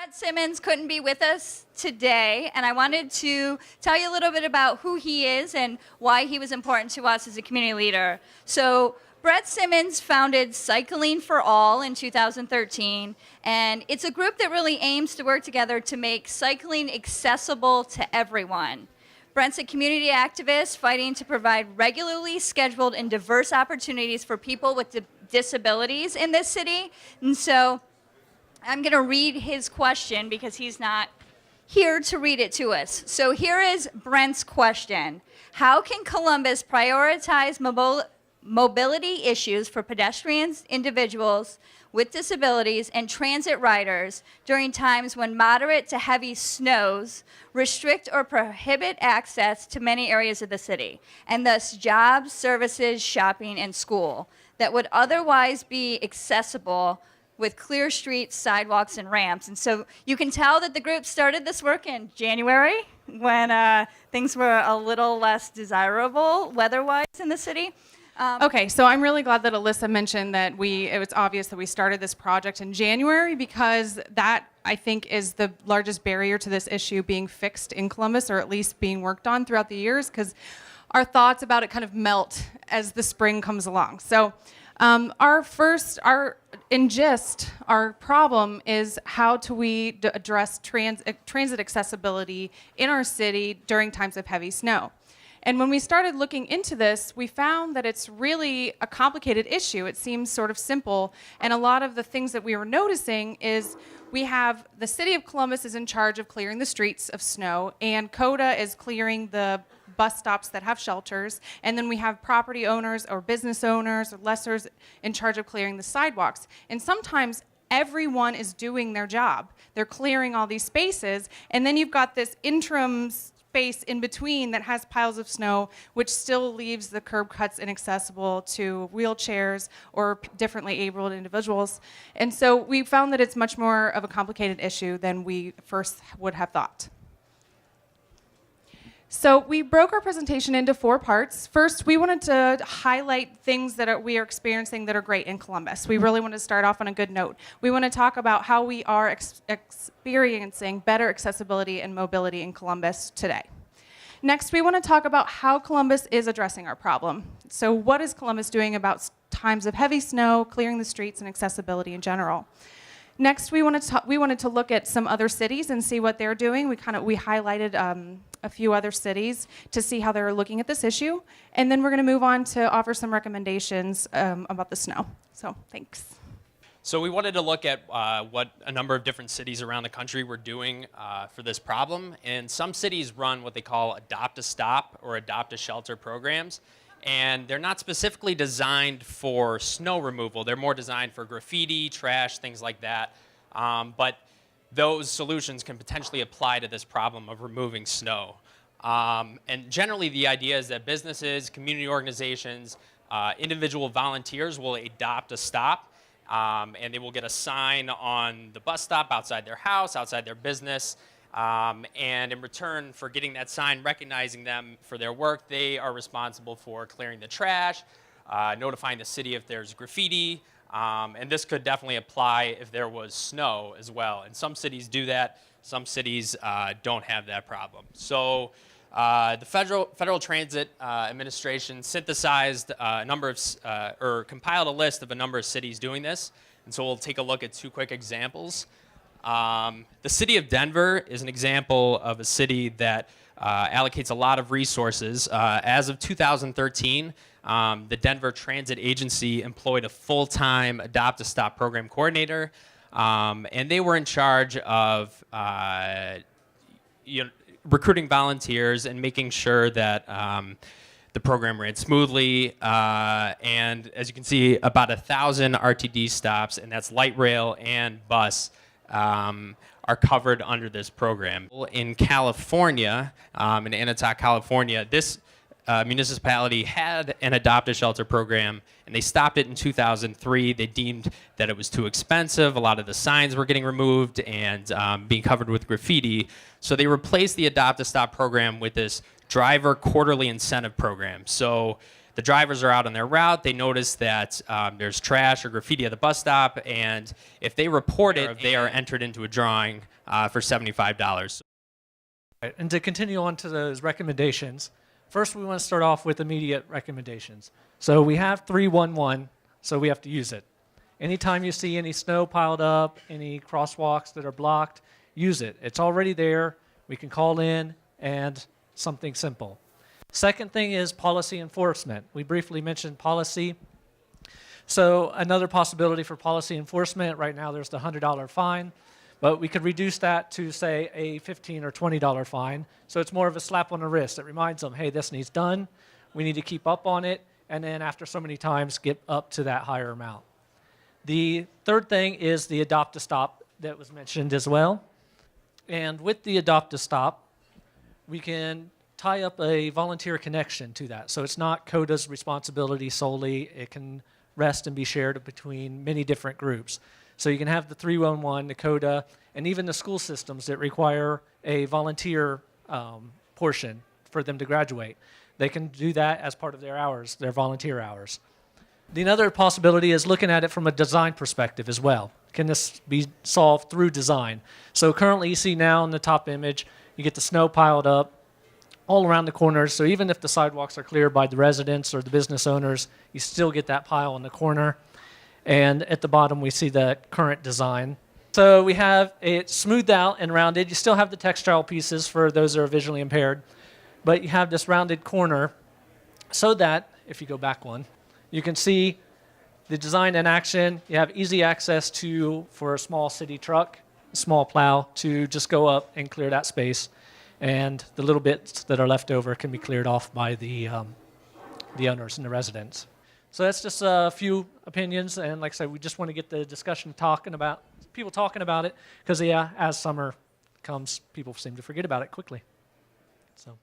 Brent Simonds couldn't be with us today, and I wanted to tell you a little bit about who he is and why he was important to us as a community leader. So, Brent Simonds founded Cycling for All in 2013, and it's a group that really aims to work together to make cycling accessible to everyone. Brent's a community activist fighting to provide regularly scheduled and diverse opportunities for people with disabilities in this city, and so I'm going to read his question because he's not here to read it to us. So here is Brent's question. How can Columbus prioritize mobility issues for pedestrians, individuals with disabilities, and transit riders during times when moderate to heavy snows restrict or prohibit access to many areas of the city, and thus jobs, services, shopping, and school that would otherwise be accessible with clear streets, sidewalks, and ramps? And so you can tell that the group started this work in January when things were a little less desirable weather-wise in the city. Okay, so I'm really glad that Alyssa mentioned that it was obvious that we started this project in January, because that, I think, is the largest barrier to this issue being fixed in Columbus, or at least being worked on throughout the years, because our thoughts about it kind of melt as the spring comes along. So our problem is how do we address transit accessibility in our city during times of heavy snow. And when we started looking into this, we found that it's really a complicated issue. It seems sort of simple, and a lot of the things that we were noticing is we have the city of Columbus is in charge of clearing the streets of snow, and CODA is clearing the bus stops that have shelters, and then we have property owners or business owners or lessors in charge of clearing the sidewalks. And sometimes everyone is doing their job. They're clearing all these spaces, and then you've got this interim space in between that has piles of snow, which still leaves the curb cuts inaccessible to wheelchairs or differently abled individuals. And so we found that it's much more of a complicated issue than we first would have thought. So we broke our presentation into 4 parts. First, we wanted to highlight things that we are experiencing that are great in Columbus. We really want to start off on a good note. We want to talk about how we are experiencing better accessibility and mobility in Columbus today. Next, we want to talk about how Columbus is addressing our problem. So what is Columbus doing about times of heavy snow, clearing the streets, and accessibility in general? Next, we wanted to look at some other cities and see what they're doing. We highlighted a few other cities to see how they're looking at this issue. And then we're going to move on to offer some recommendations about the snow. So thanks. So we wanted to look at what a number of different cities around the country were doing for this problem. And some cities run what they call adopt-a-stop or adopt-a-shelter programs. And they're not specifically designed for snow removal. They're more designed for graffiti, trash, things like that. But those solutions can potentially apply to this problem of removing snow. And generally, the idea is that businesses, community organizations, individual volunteers will adopt a stop, and they will get a sign on the bus stop outside their house, outside their business. And in return for getting that sign, recognizing them for their work, they are responsible for clearing the trash, notifying the city if there's graffiti, and this could definitely apply if there was snow as well. And some cities do that. Some cities don't have that problem. So the Federal Transit Administration synthesized a number of, or compiled a list of a number of cities doing this. And so we'll take a look at 2 quick examples. The city of Denver is an example of a city that allocates a lot of resources. As of 2013, the Denver Transit Agency employed a full-time Adopt-a-Stop program coordinator, and they were in charge of recruiting volunteers and making sure that the program ran smoothly. And as you can see, about 1,000 RTD stops, and that's light rail and bus, are covered under this program. In California, in Anatot, California, this municipality had an adopt-a-shelter program, and they stopped it in 2003. They deemed that it was too expensive. A lot of the signs were getting removed and being covered with graffiti. So they replaced the adopt-a-stop program with this driver quarterly incentive program. So the drivers are out on their route. They notice that there's trash or graffiti at the bus stop, and if they report it, they are entered into a drawing for $75. Right, and to continue on to those recommendations, first we want to start off with immediate recommendations. So we have 311, so we have to use it. Anytime you see any snow piled up, any crosswalks that are blocked, use it. It's already there. We can call in, and something simple. Second thing is policy enforcement. We briefly mentioned policy. So another possibility for policy enforcement, right now there's the $100 fine, but we could reduce that to, say, a $15 or $20 fine. So it's more of a slap on the wrist. It reminds them, hey, this needs done. We need to keep up on it, and then after so many times, get up to that higher amount. The third thing is the adopt a stop that was mentioned as well. And with the adopt a stop, we can tie up a volunteer connection to that. So it's not CODA's responsibility solely. It can rest and be shared between many different groups. So you can have the 311, the CODA, and even the school systems that require a volunteer portion for them to graduate. They can do that as part of their hours, their volunteer hours. The other possibility is looking at it from a design perspective as well. Can this be solved through design? So currently you see now in the top image, you get the snow piled up all around the corners. So even if the sidewalks are cleared by the residents or the business owners, you still get that pile in the corner. And at the bottom, we see the current design. So we have it smoothed out and rounded. You still have the textile pieces for those that are visually impaired, but you have this rounded corner so that, if you go back one, you can see the design in action. You have easy access to, for a small city truck, a small plow, to just go up and clear that space. And the little bits that are left over can be cleared off by the owners and the residents. So that's just a few opinions, and like I said, we just want to get the discussion people talking about it, because yeah, as summer comes, people seem to forget about it quickly. So.